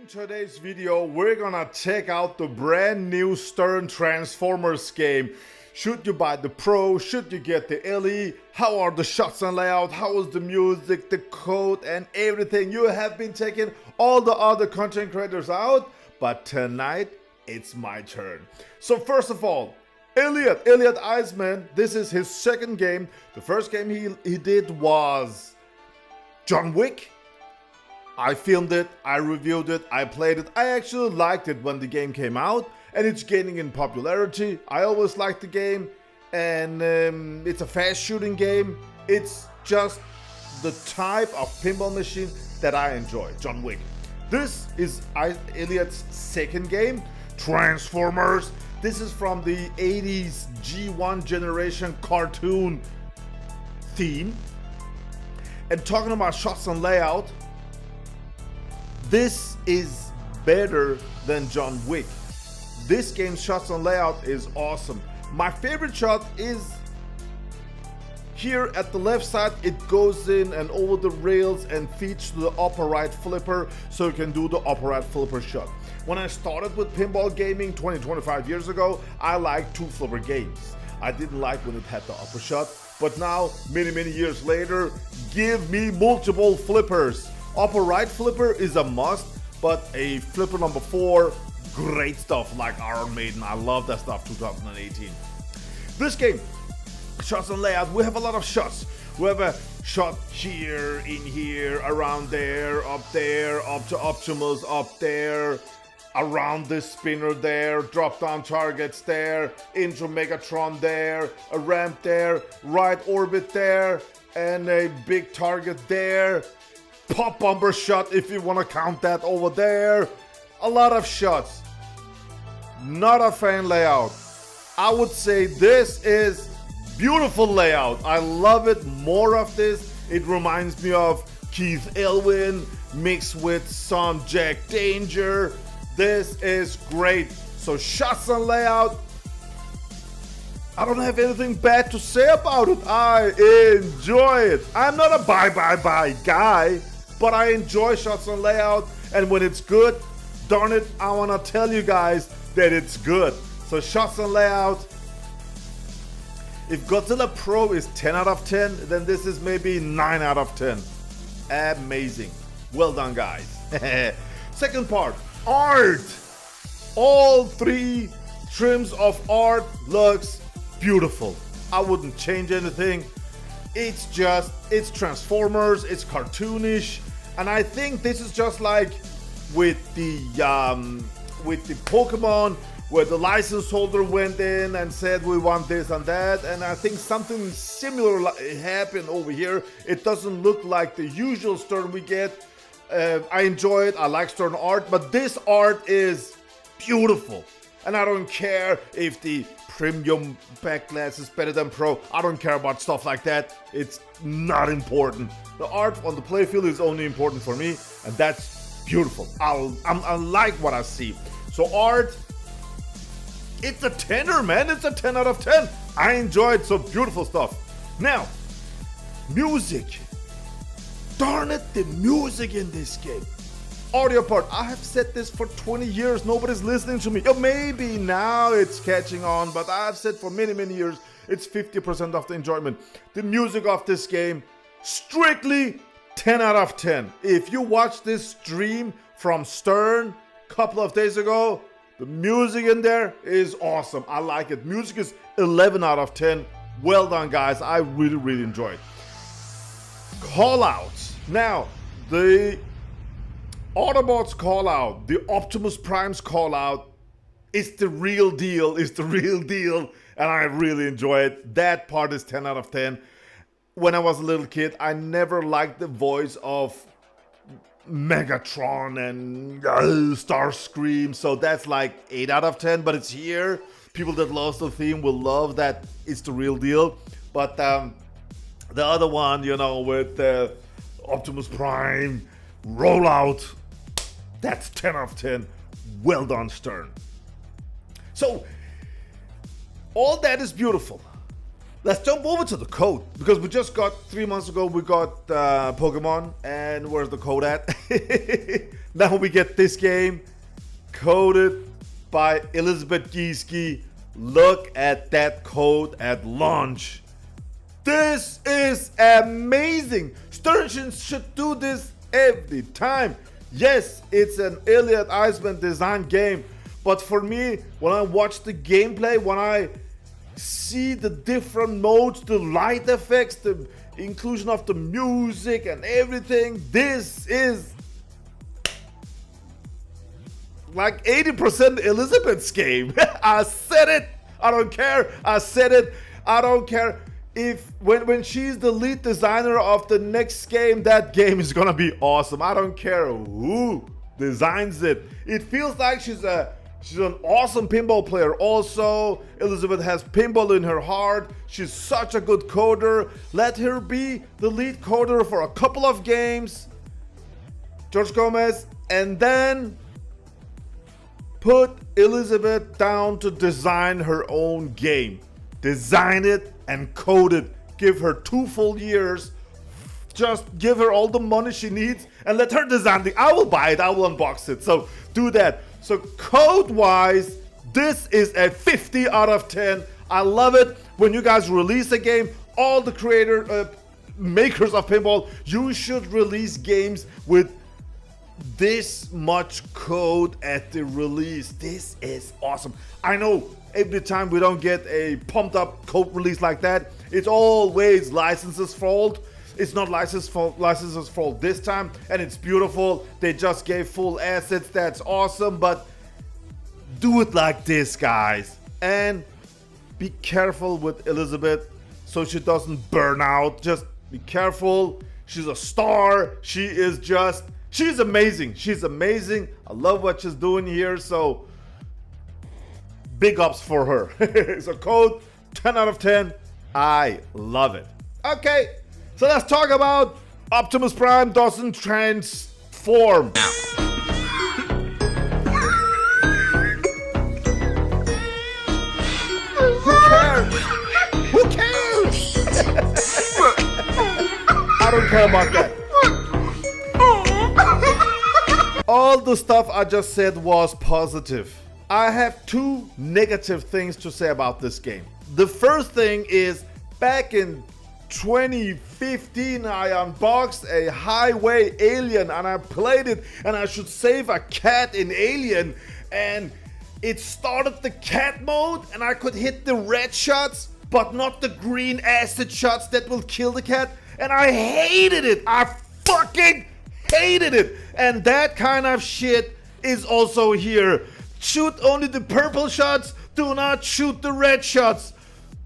In today's video, we're gonna check out the brand new Stern Transformers game. Should you buy the Pro? Should you get the LE? How are the shots and layout? How is the music, the code, and everything? You have been checking all the other content creators out, but tonight it's my turn. So first of all, Elliot Iceman, this is his second game. The first game he did was John Wick. I filmed it, I reviewed it, I played it. I actually liked it when the game came out, and it's gaining in popularity. I always liked the game, and it's a fast shooting game. It's just the type of pinball machine that I enjoy, John Wick. This is Elliot's second game, Transformers. This is from the 80s G1 generation cartoon theme. And talking about shots and layout, this is better than John Wick. This game's shots and layout is awesome. My favorite shot is here at the left side. It goes in and over the rails and feeds to the upper right flipper, so you can do the upper right flipper shot. When I started with pinball gaming 25 years ago, I liked two flipper games. I didn't like when it had the upper shot, but now, many years later, give me multiple flippers. Upper right flipper is a must, but a flipper number 4, great stuff like Iron Maiden. I love that stuff, 2018. This game, shots and layout, we have a lot of shots. We have a shot here, in here, around there, up to Optimus, up there, around this spinner there, drop down targets there, into Megatron there, a ramp there, right orbit there, and a big target there. Pop bumper shot if you want to count that over there. A lot of shots. Not a fan layout. I would say this is beautiful layout. I love it. More of this. It reminds me of Keith Elwin mixed with some Jack Danger. This is great. So shots and layout, I don't have anything bad to say about it. I enjoy it. I'm not a buy guy, but I enjoy shots and layout, and when it's good, darn it, I want to tell you guys that it's good. So shots and layout, if Godzilla Pro is 10 out of 10, then this is maybe 9 out of 10. Amazing. Well done, guys. Second part, art. All 3 trims of art looks beautiful. I wouldn't change anything. It's Transformers, it's cartoonish, and I think this is just like with the Pokemon, where the license holder went in and said we want this and that, and I think something similar happened over here. It doesn't look like the usual Stern we get. I enjoy it, I like Stern art, but this art is beautiful, and I don't care if the premium backglass is better than Pro. I don't care about stuff like that. It's not important. The art on the playfield is only important for me, and that's beautiful. I like what I see. So art, it's a 10er, man. It's a 10 out of 10. I enjoy it. So beautiful stuff. Now, music. Darn it, the music in this game. Audio part, I have said this for 20 years, nobody's listening to me. Maybe now it's catching on, but I've said for many years, it's 50% of the enjoyment. The music of this game, strictly 10 out of 10. If you watch this stream from Stern a couple of days ago, the music in there is awesome. I like it. Music is 11 out of 10. Well done, guys. I really enjoy it. Call outs. Now, the Autobots call out, the Optimus Prime's call out, it's the real deal, and I really enjoy it. That part is 10 out of 10. When I was a little kid, I never liked the voice of Megatron and Starscream, so that's like 8 out of 10, but it's here. People that love the theme will love that it's the real deal. But the other one, you know, with Optimus Prime, rollout, that's 10 out of 10. Well done, Stern. So, all that is beautiful. Let's jump over to the code, because we just got 3 months ago, we got Pokemon, and where's the code at? Now we get this game coded by Elizabeth Gieske. Look at that code at launch. This is amazing. Stern should do this every time. Yes, it's an Elliot Eisman design game, but for me, when I watch the gameplay, when I see the different modes, the light effects, the inclusion of the music and everything, this is like 80% Elizabeth's game. I said it. I don't care. I said it. I don't care. If when she's the lead designer of the next game, that game is gonna be awesome. I don't care who designs it. It feels like she's an awesome pinball player. Also, Elizabeth has pinball in her heart. She's such a good coder. Let her be the lead coder for a couple of games, George Gomez, and then put Elizabeth down to design her own game. Design it and code it. Give her 2 full years. Just give her all the money she needs and let her design it. I will buy it. I will unbox it. So do that. So code wise, this is a 50 out of 10. I love it. When you guys release a game, all the makers of pinball, you should release games with this much code at the release. This is awesome. I know every time we don't get a pumped up code release like that, it's always licenses fault. It's not licenses fault this time, and it's beautiful. They just gave full assets. That's awesome, but do it like this, guys. And be careful with Elizabeth so she doesn't burn out. Just be careful. She's a star. She's amazing. She's amazing. I love what she's doing here. So big ups for her. So code 10 out of 10. I love it. Okay, so let's talk about Optimus Prime doesn't transform. Who cares? Who cares? I don't care about that. All the stuff I just said was positive. I have 2 negative things to say about this game. The first thing is, back in 2015, I unboxed a Highway Alien and I played it, and I should save a cat in Alien, and it started the cat mode and I could hit the red shots but not the green acid shots that will kill the cat, and I hated it. I fucking hated it. And that kind of shit is also here. Shoot only the purple shots, do not shoot the red shots.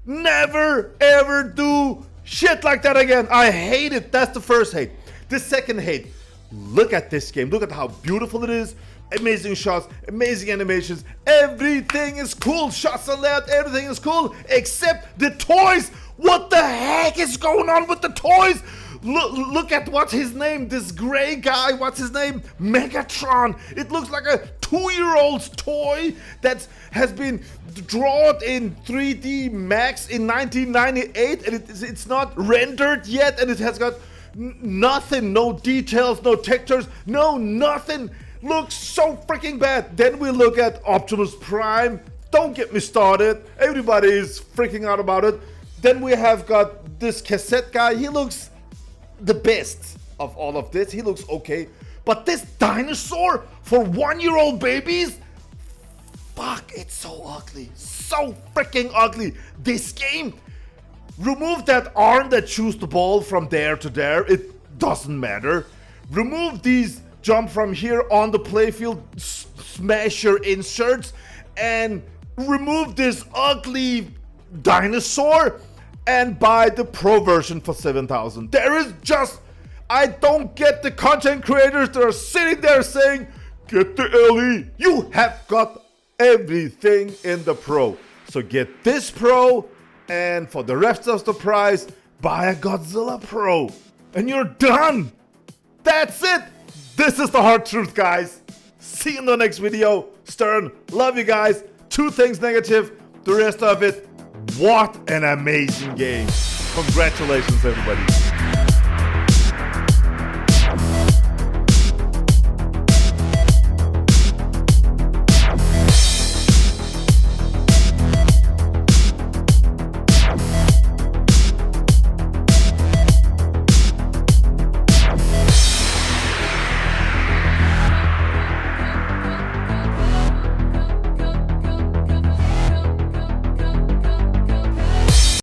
Never ever do shit like that again. I hate it. That's the first hate. The second hate, look at this game. Look at how beautiful it is. Amazing shots, amazing animations. Everything is cool. Shots and layout, everything is cool except the toys. What the heck is going on with the toys? Look at what's his name, this gray guy, what's his name? Megatron. It looks like a 2-year-old's toy that has been drawn in 3D Max in 1998, and it's not rendered yet, and it has got nothing, no details, no textures, no nothing. Looks so freaking bad. Then we look at Optimus Prime. Don't get me started. Everybody is freaking out about it. Then we have got this cassette guy. He looks the best of all of this. He looks okay. But this dinosaur for 1-year-old babies, fuck, it's so ugly. So freaking ugly. This game, remove that arm that shoots the ball from there to there. It doesn't matter. Remove these jump from here on the playfield smasher inserts and remove this ugly dinosaur and buy the pro version for 7,000. There is just, I don't get the content creators that are sitting there saying, get the LE. You have got everything in the pro. So get this pro, and for the rest of the price, buy a Godzilla Pro. And you're done. That's it. This is the hard truth, guys. See you in the next video. Stern, love you guys. 2 things negative, the rest of it, what an amazing game. Congratulations, everybody.